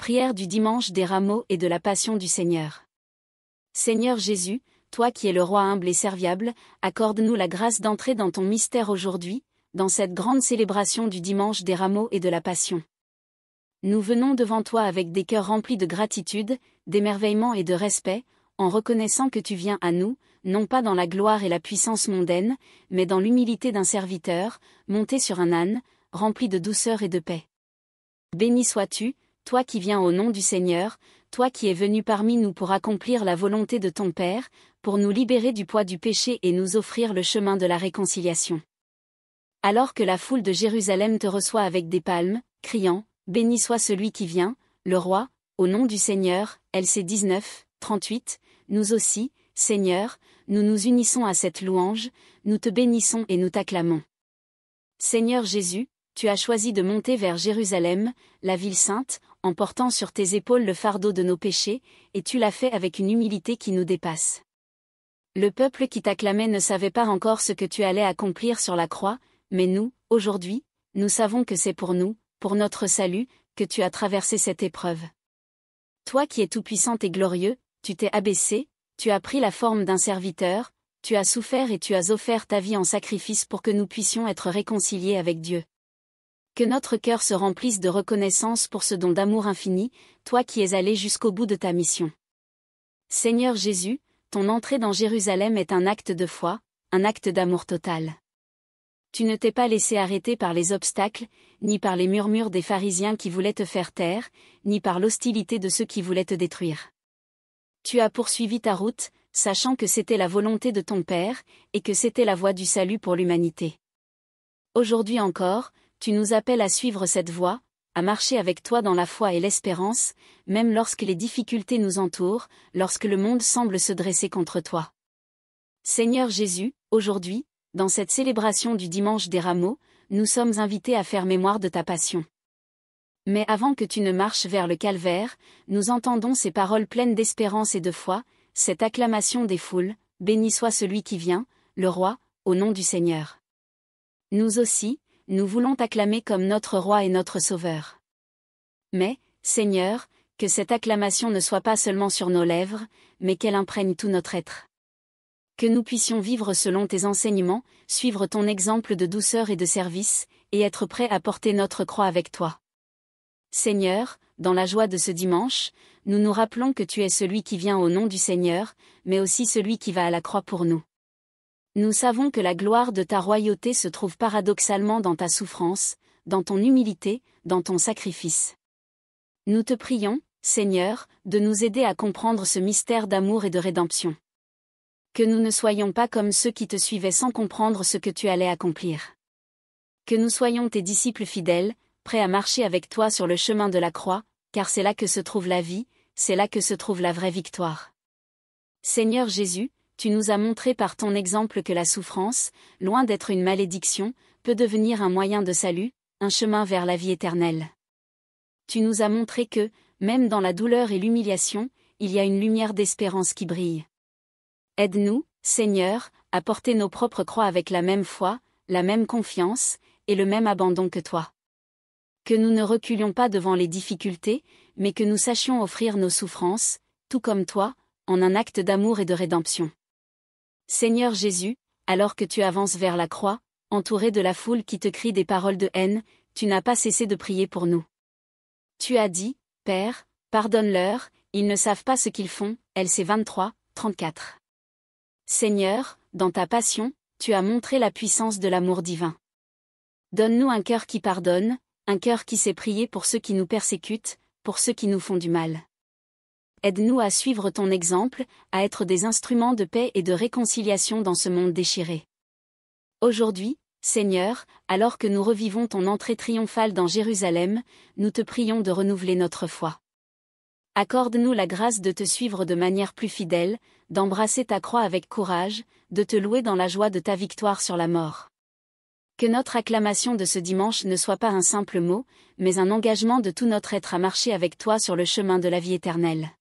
Prière du dimanche des Rameaux et de la Passion du Seigneur. Seigneur Jésus, toi qui es le roi humble et serviable, accorde-nous la grâce d'entrer dans ton mystère aujourd'hui, dans cette grande célébration du dimanche des Rameaux et de la Passion. Nous venons devant toi avec des cœurs remplis de gratitude, d'émerveillement et de respect, en reconnaissant que tu viens à nous, non pas dans la gloire et la puissance mondaine, mais dans l'humilité d'un serviteur, monté sur un âne, rempli de douceur et de paix. Béni sois-tu, toi qui viens au nom du Seigneur, toi qui es venu parmi nous pour accomplir la volonté de ton Père, pour nous libérer du poids du péché et nous offrir le chemin de la réconciliation. Alors que la foule de Jérusalem te reçoit avec des palmes, criant « Béni soit celui qui vient, le roi, au nom du Seigneur » LC 19, 38, nous aussi, Seigneur, nous nous unissons à cette louange, nous te bénissons et nous t'acclamons. Seigneur Jésus, tu as choisi de monter vers Jérusalem, la ville sainte, en portant sur tes épaules le fardeau de nos péchés, et tu l'as fait avec une humilité qui nous dépasse. Le peuple qui t'acclamait ne savait pas encore ce que tu allais accomplir sur la croix, mais nous, aujourd'hui, nous savons que c'est pour nous, pour notre salut, que tu as traversé cette épreuve. Toi qui es tout-puissant et glorieux, tu t'es abaissé, tu as pris la forme d'un serviteur, tu as souffert et tu as offert ta vie en sacrifice pour que nous puissions être réconciliés avec Dieu. Que notre cœur se remplisse de reconnaissance pour ce don d'amour infini, toi qui es allé jusqu'au bout de ta mission. Seigneur Jésus, ton entrée dans Jérusalem est un acte de foi, un acte d'amour total. Tu ne t'es pas laissé arrêter par les obstacles, ni par les murmures des pharisiens qui voulaient te faire taire, ni par l'hostilité de ceux qui voulaient te détruire. Tu as poursuivi ta route, sachant que c'était la volonté de ton Père, et que c'était la voie du salut pour l'humanité. Aujourd'hui encore, tu nous appelles à suivre cette voie, à marcher avec toi dans la foi et l'espérance, même lorsque les difficultés nous entourent, lorsque le monde semble se dresser contre toi. Seigneur Jésus, aujourd'hui, dans cette célébration du dimanche des Rameaux, nous sommes invités à faire mémoire de ta passion. Mais avant que tu ne marches vers le calvaire, nous entendons ces paroles pleines d'espérance et de foi, cette acclamation des foules, « Béni soit celui qui vient, le roi, au nom du Seigneur ». Nous aussi, nous voulons t'acclamer comme notre roi et notre sauveur. Mais, Seigneur, que cette acclamation ne soit pas seulement sur nos lèvres, mais qu'elle imprègne tout notre être. Que nous puissions vivre selon tes enseignements, suivre ton exemple de douceur et de service, et être prêts à porter notre croix avec toi. Seigneur, dans la joie de ce dimanche, nous nous rappelons que tu es celui qui vient au nom du Seigneur, mais aussi celui qui va à la croix pour nous. Nous savons que la gloire de ta royauté se trouve paradoxalement dans ta souffrance, dans ton humilité, dans ton sacrifice. Nous te prions, Seigneur, de nous aider à comprendre ce mystère d'amour et de rédemption. Que nous ne soyons pas comme ceux qui te suivaient sans comprendre ce que tu allais accomplir. Que nous soyons tes disciples fidèles, prêts à marcher avec toi sur le chemin de la croix, car c'est là que se trouve la vie, c'est là que se trouve la vraie victoire. Seigneur Jésus, tu nous as montré par ton exemple que la souffrance, loin d'être une malédiction, peut devenir un moyen de salut, un chemin vers la vie éternelle. Tu nous as montré que, même dans la douleur et l'humiliation, il y a une lumière d'espérance qui brille. Aide-nous, Seigneur, à porter nos propres croix avec la même foi, la même confiance, et le même abandon que toi. Que nous ne reculions pas devant les difficultés, mais que nous sachions offrir nos souffrances, tout comme toi, en un acte d'amour et de rédemption. Seigneur Jésus, alors que tu avances vers la croix, entouré de la foule qui te crie des paroles de haine, tu n'as pas cessé de prier pour nous. Tu as dit, Père, pardonne-leur, ils ne savent pas ce qu'ils font, LC 23, 34. Seigneur, dans ta passion, tu as montré la puissance de l'amour divin. Donne-nous un cœur qui pardonne, un cœur qui sait prier pour ceux qui nous persécutent, pour ceux qui nous font du mal. Aide-nous à suivre ton exemple, à être des instruments de paix et de réconciliation dans ce monde déchiré. Aujourd'hui, Seigneur, alors que nous revivons ton entrée triomphale dans Jérusalem, nous te prions de renouveler notre foi. Accorde-nous la grâce de te suivre de manière plus fidèle, d'embrasser ta croix avec courage, de te louer dans la joie de ta victoire sur la mort. Que notre acclamation de ce dimanche ne soit pas un simple mot, mais un engagement de tout notre être à marcher avec toi sur le chemin de la vie éternelle.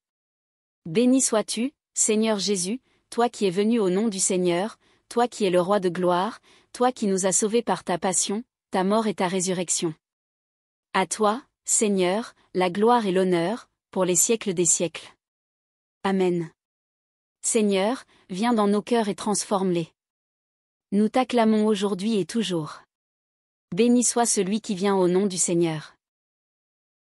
Béni sois-tu, Seigneur Jésus, toi qui es venu au nom du Seigneur, toi qui es le roi de gloire, toi qui nous as sauvés par ta passion, ta mort et ta résurrection. À toi, Seigneur, la gloire et l'honneur, pour les siècles des siècles. Amen. Seigneur, viens dans nos cœurs et transforme-les. Nous t'acclamons aujourd'hui et toujours. Béni soit celui qui vient au nom du Seigneur.